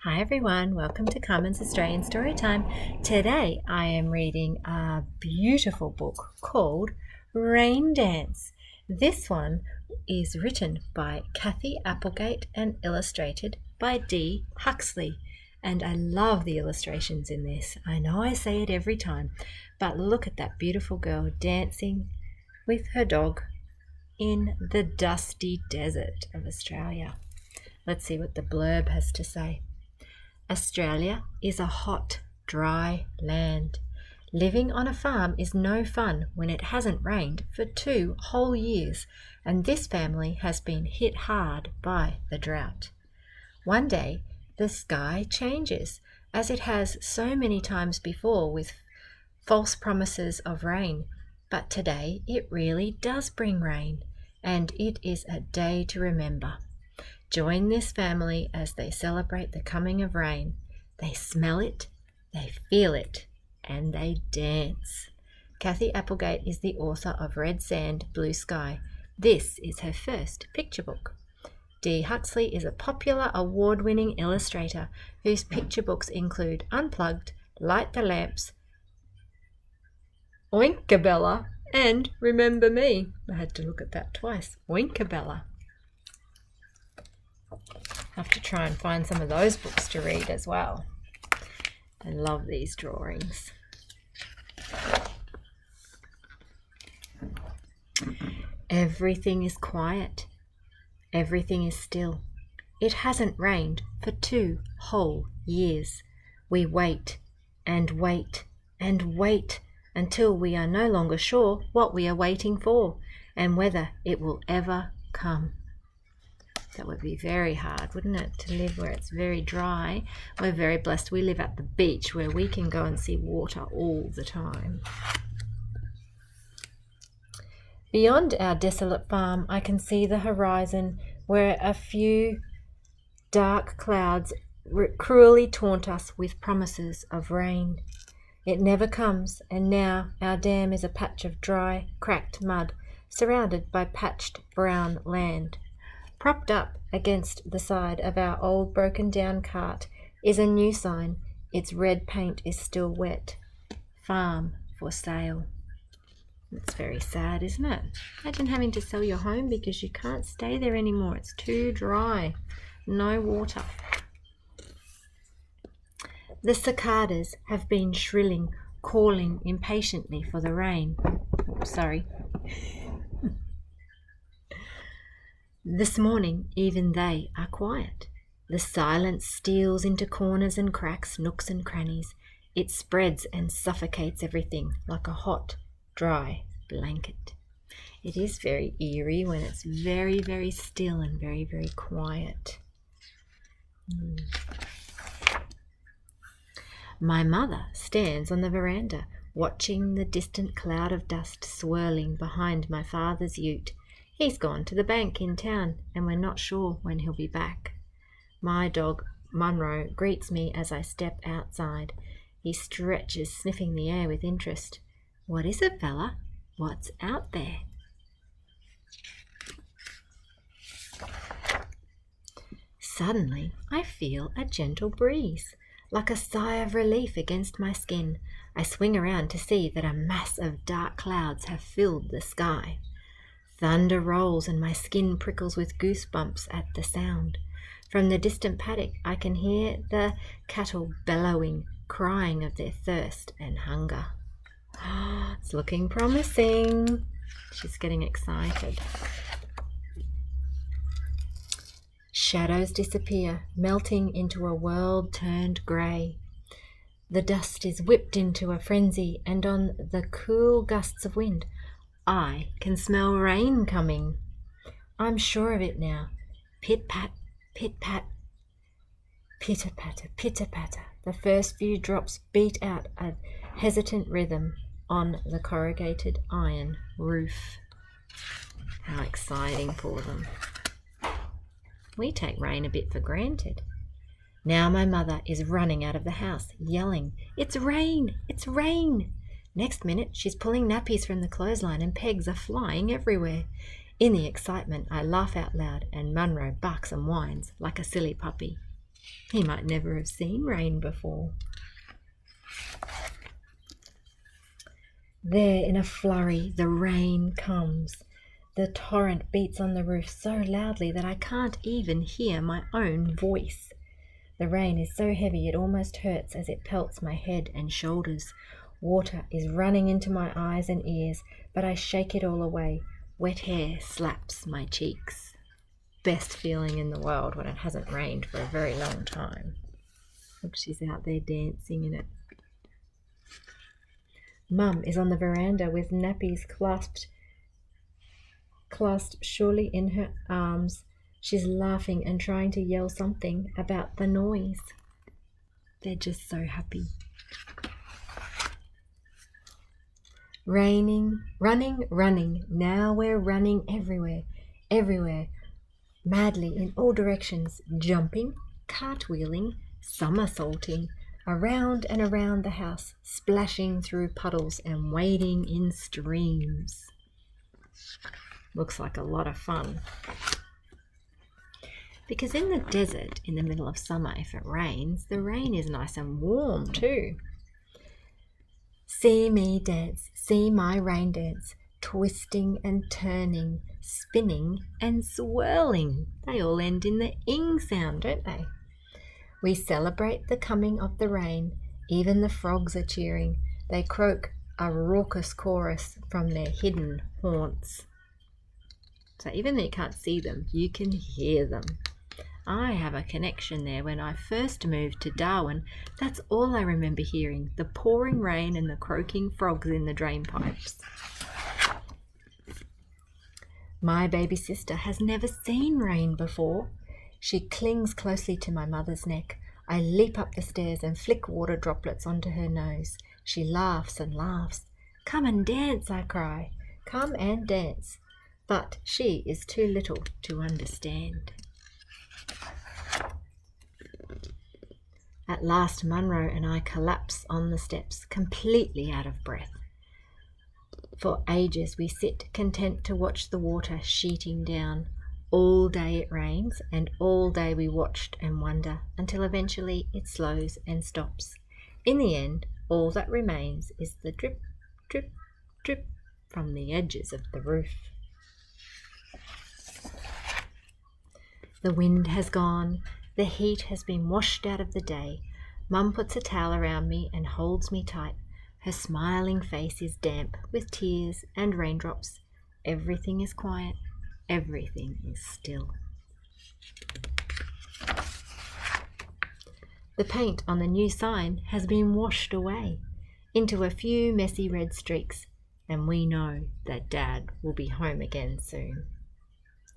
Hi everyone, welcome to Carmen's Australian Storytime. Today I am reading a beautiful book called Raindance. This one is written by Kathy Applegate and illustrated by Dee Huxley. And I love the illustrations in this. I know I say it every time, but look at that beautiful girl dancing with her dog in the dusty desert of Australia. Let's see what the blurb has to say. Australia is a hot, dry land. Living on a farm is no fun when it hasn't rained for 2 whole years, and this family has been hit hard by the drought. One day, the sky changes, as it has so many times before with false promises of rain. But today, it really does bring rain, and it is a day to remember. Join this family as they celebrate the coming of rain. They smell it, they feel it, and they dance. Kathy Applegate is the author of Red Sand, Blue Sky. This is her first picture book. Dee Huxley is a popular award-winning illustrator whose picture books include Unplugged, Light the Lamps, Oinkabella, and Remember Me. I had to look at that twice. Oinkabella. Have to try and find some of those books to read as well. I love these drawings. Everything is quiet. Everything is still. It hasn't rained for 2 whole years. We wait and wait and wait until we are no longer sure what we are waiting for and whether it will ever come. That would be very hard, wouldn't it, to live where it's very dry. We're very blessed. We live at the beach where we can go and see water all the time. Beyond our desolate farm, I can see the horizon where a few dark clouds cruelly taunt us with promises of rain. It never comes, and now our dam is a patch of dry, cracked mud, surrounded by patched brown land. Propped up against the side of our old broken-down cart is a new sign. Its red paint is still wet. Farm for sale. It's very sad, isn't it? Imagine having to sell your home because you can't stay there anymore. It's too dry. No water. The cicadas have been shrilling, calling impatiently for the rain. Sorry. This morning, even they are quiet. The silence steals into corners and cracks, nooks and crannies. It spreads and suffocates everything like a hot, dry blanket. It is very eerie when it's very, very still and very, very quiet. My mother stands on the veranda, watching the distant cloud of dust swirling behind my father's ute. He's gone to the bank in town, and we're not sure when he'll be back. My dog, Munro, greets me as I step outside. He stretches, sniffing the air with interest. What is it, fella? What's out there? Suddenly, I feel a gentle breeze, like a sigh of relief against my skin. I swing around to see that a mass of dark clouds have filled the sky. Thunder rolls and my skin prickles with goosebumps at the sound. From the distant paddock I can hear the cattle bellowing, crying of their thirst and hunger. It's looking promising. She's getting excited. Shadows disappear, melting into a world turned grey. The dust is whipped into a frenzy, and on the cool gusts of wind, I can smell rain coming. I'm sure of it now. Pit-pat, pit-pat, pitter-patter, pitter-patter. The first few drops beat out a hesitant rhythm on the corrugated iron roof. How exciting for them. We take rain a bit for granted. Now my mother is running out of the house, yelling, "It's rain! It's rain!" Next minute, she's pulling nappies from the clothesline and pegs are flying everywhere. In the excitement, I laugh out loud and Munro barks and whines like a silly puppy. He might never have seen rain before. There, in a flurry, the rain comes. The torrent beats on the roof so loudly that I can't even hear my own voice. The rain is so heavy it almost hurts as it pelts my head and shoulders. Water is running into my eyes and ears, but I shake it all away. Wet hair slaps my cheeks. Best feeling in the world when it hasn't rained for a very long time. Look, she's out there dancing in it. Mum is on the veranda with nappies clasped surely in her arms. She's laughing and trying to yell something about the noise. They're just so happy. Raining, running, now we're running everywhere, madly in all directions, jumping, cartwheeling, somersaulting, around and around the house, splashing through puddles and wading in streams. Looks like a lot of fun. Because in the desert, in the middle of summer, if it rains, the rain is nice and warm too. See me dance, see my rain dance, twisting and turning, spinning and swirling. They all end in the ing sound, don't they? We celebrate the coming of the rain. Even the frogs are cheering. They croak a raucous chorus from their hidden haunts. So even though you can't see them, you can hear them. I have a connection there. When I first moved to Darwin, that's all I remember hearing, the pouring rain and the croaking frogs in the drain pipes. My baby sister has never seen rain before. She clings closely to my mother's neck. I leap up the stairs and flick water droplets onto her nose. She laughs and laughs. Come and dance, I cry. Come and dance. But she is too little to understand. At last, Munro and I collapse on the steps, completely out of breath. For ages we sit, content to watch the water sheeting down. All day it rains, and all day we watched and wonder, until eventually it slows and stops. In the end, all that remains is the drip, drip, drip from the edges of the roof. The wind has gone. The heat has been washed out of the day. Mum puts a towel around me and holds me tight. Her smiling face is damp with tears and raindrops. Everything is quiet. Everything is still. The paint on the new sign has been washed away into a few messy red streaks, and we know that Dad will be home again soon.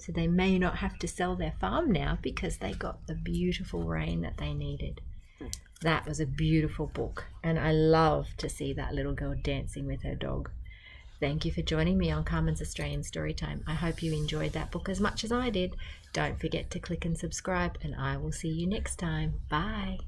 So they may not have to sell their farm now because they got the beautiful rain that they needed. That was a beautiful book, and I love to see that little girl dancing with her dog. Thank you for joining me on Carmen's Australian Storytime. I hope you enjoyed that book as much as I did. Don't forget to click and subscribe, and I will see you next time. Bye.